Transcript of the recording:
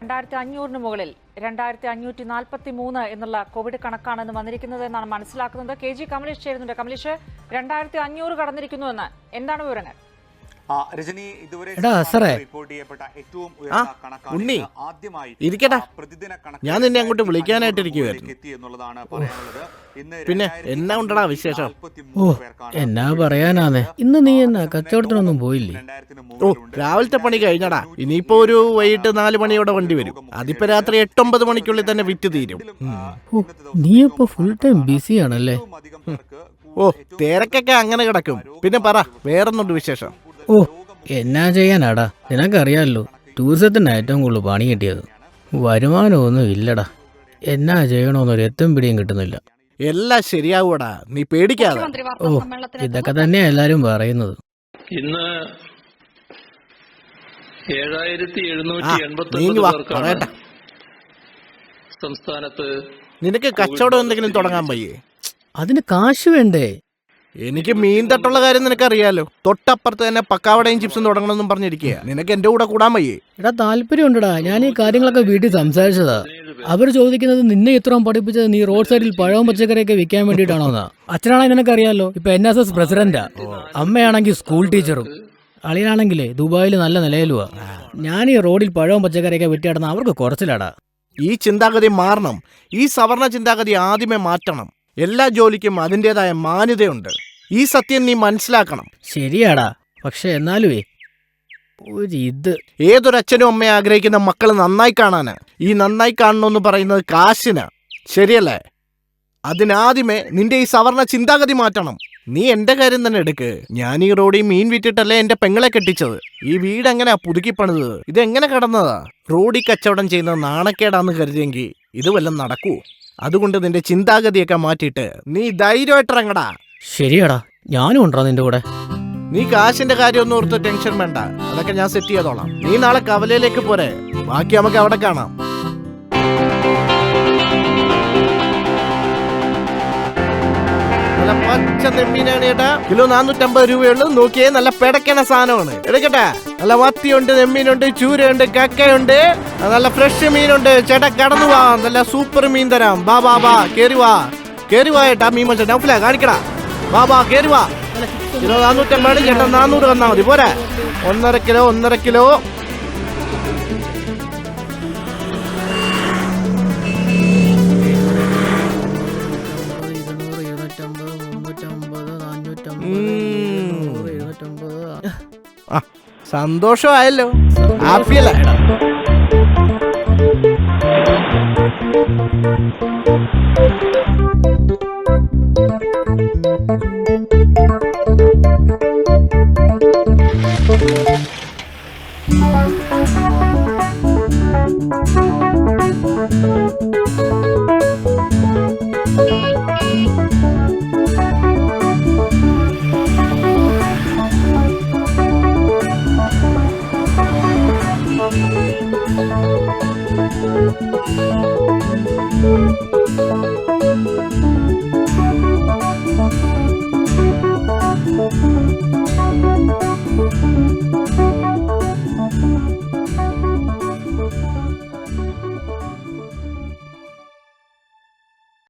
2500 മുകളിൽ 2543 എന്നുള്ള കോവിഡ് കണക്കാണ് ഇന്ന് വന്നിരിക്കുന്നത് എന്നാണ് മനസ്സിലാക്കുന്നത്. KG കമലേഷ് ചേരുന്നുണ്ട്. കമലേഷ്, 2500 കടന്നിരിക്കുന്നു എന്ന് എന്താണ് വിവരങ്ങൾ? രജനി, ഇതുവരെ റിപ്പോർട്ട് ചെയ്യപ്പെട്ട ഏറ്റവും ഉണ്ണി ഇരിക്കട്ടെ, ഞാൻ നിന്നെ അങ്ങോട്ട് വിളിക്കാനായിട്ടിരിക്കുവായിരുന്നു. പിന്നെ എന്നാ ഉണ്ടടാ വിശേഷം? എന്നാ പറയാനാന്നേ, ഇന്ന് നീ എന്നാ കച്ചവടത്തിനൊന്നും പോയില്ലേ? രാവിലത്തെ പണി കഴിഞ്ഞടാ. ഇനിയിപ്പോ ഒരു വൈകിട്ട് 4 മണിയോടെ വണ്ടി വരും. അതിപ്പോ രാത്രി 8-9 മണിക്കുള്ളിൽ തന്നെ വിറ്റ് തീരും. നീ ഇപ്പൊ ഫുൾ ടൈം ബിസി ആണല്ലേ? തിരക്കൊക്കെ അങ്ങനെ കിടക്കും. പിന്നെ പറ, വേറൊന്നുണ്ട് വിശേഷം? എന്നാ ചെയ്യാനാടാ, നിനക്കറിയാലോ ടൂറിസത്തിന് ഏറ്റവും കൂടുതൽ പണി കിട്ടിയത്. വരുമാനമൊന്നും ഇല്ലടാ. എന്നാ ചെയ്യണോന്നൊരു എത്തും പിടിയും കിട്ടുന്നില്ല. എല്ലാം ശരിയാവൂടാ, നീ പേടിക്കാതെ. ഇതൊക്കെ തന്നെയാ എല്ലാരും പറയുന്നത്. ഇന്ന് 7787 സംസ്ഥാനത്ത്. നിനക്ക് കച്ചവടം എന്തെങ്കിലും തുടങ്ങാൻ വയ്യേ? അതിന് കാശ് വേണ്ടേ? എനിക്ക് മീൻ തട്ടുള്ള കാര്യം നിനക്കറിയാലോ. തൊട്ടപ്പുറത്ത് തന്നെ പക്കാവടയും ചിപ്സും തുടങ്ങണമെന്നും പറഞ്ഞിരിക്കുക. നിനക്ക് എന്റെ കൂടെ കൂടാൻ വയ്യേ? എടാ, താല്പര്യമുണ്ടടാ. ഞാൻ ഈ കാര്യങ്ങളൊക്കെ വീട്ടിൽ സംസാരിച്ചതാ. അവർ ചോദിക്കുന്നത് നിന്നെ ഇത്രയും പഠിപ്പിച്ചത് നീ റോഡ് സൈഡിൽ പഴവും പച്ചക്കറിയൊക്കെ വിൽക്കാൻ വേണ്ടിയിട്ടാണോന്നാ. അച്ഛനാണെങ്കിൽ നിനക്കറിയാലോ, ഇപ്പൊ NSS പ്രസിഡന്റാ. അമ്മയാണെങ്കിൽ സ്കൂൾ ടീച്ചറും. അളിയനാണെങ്കിലേ ദുബായിൽ നല്ല നിലയിലുവാ. ഞാൻ ഈ റോഡിൽ പഴവും പച്ചക്കറിയൊക്കെ വിറ്റിടന്ന അവർക്ക് കുറച്ചിലാടാ. ഈ ചിന്താഗതി മാറണം. ഈ സവർണ ചിന്താഗതി ആദ്യമേ മാറ്റണം. എല്ലാ ജോലിക്കും അതിൻ്റെതായ മാന്യതയുണ്ട്. ഈ സത്യം നീ മനസ്സിലാക്കണം. ശരിയാടാ, പക്ഷെ എന്നാലുവേ ഏതൊരച്ഛനും അമ്മയെ ആഗ്രഹിക്കുന്ന മക്കൾ നന്നായി കാണാന്. ഈ നന്നായി കാണണമെന്ന് പറയുന്നത് കാശിന്, ശരിയല്ലേ? അതിനാദ്യമേ നിന്റെ ഈ സവർണ ചിന്താഗതി മാറ്റണം. നീ എന്റെ കാര്യം തന്നെ എടുക്ക്. ഞാൻ ഈ റോഡിൽ മീൻ വിറ്റിട്ടല്ലേ എന്റെ പെങ്ങളെ കെട്ടിച്ചത്. ഈ വീട് എങ്ങനെയാ പുതുക്കി പണിതത്? ഇതെങ്ങനെ കടന്നതാ? റോഡിൽ കച്ചവടം ചെയ്യുന്ന നാണക്കേടാന്ന് കരുതിയെങ്കിൽ ഇത് വല്ലതും നടക്കൂ? അതുകൊണ്ട് നിന്റെ ചിന്താഗതിയൊക്കെ മാറ്റിയിട്ട് നീ ധൈര്യമായിട്ട് ഇറങ്ങടാ. ശരിയാടാ, ഞാനും ഉണ്ടോ നിന്റെ കൂടെ? നീ കാശിന്റെ കാര്യമൊന്നും ഓർത്ത് ടെൻഷൻ വേണ്ട, അതൊക്കെ ഞാൻ സെറ്റ് ചെയ്തോളാം. നീ നാളെ കവലയിലേക്ക് പോരെ, ബാക്കി നമുക്ക് അവിടെ കാണാം. നല്ല പച്ച നെമ്മീനാണ് ചേട്ടാ. കിലോ 450 രൂപയുള്ളൂ. നോക്കിയേ, നല്ല പെടക്കണ സാധനമാണ്. എടുക്കട്ടെ. നല്ല മത്തിയുണ്ട്, നെമ്മീനുണ്ട്, ചൂരയുണ്ട്, കക്കയുണ്ട്, നല്ല ഫ്രഷ് മീനുണ്ട്. ചേട്ടാ കടന്നു വാ, നല്ല സൂപ്പർ മീൻ തരാം. ബാ ബാ ബാ, കേറി വാ ചേട്ടാ. മീൻ മച്ച നൗഫല കാണിക്കടാ. ബാ ബാ, കേറി വാ. കിലോ 450, ചേട്ടാ 400 തന്നാ മതി. പോരെ, 1.5 കിലോ. സന്തോഷമായല്ലോ, ഹാപ്പിയല്ലേ?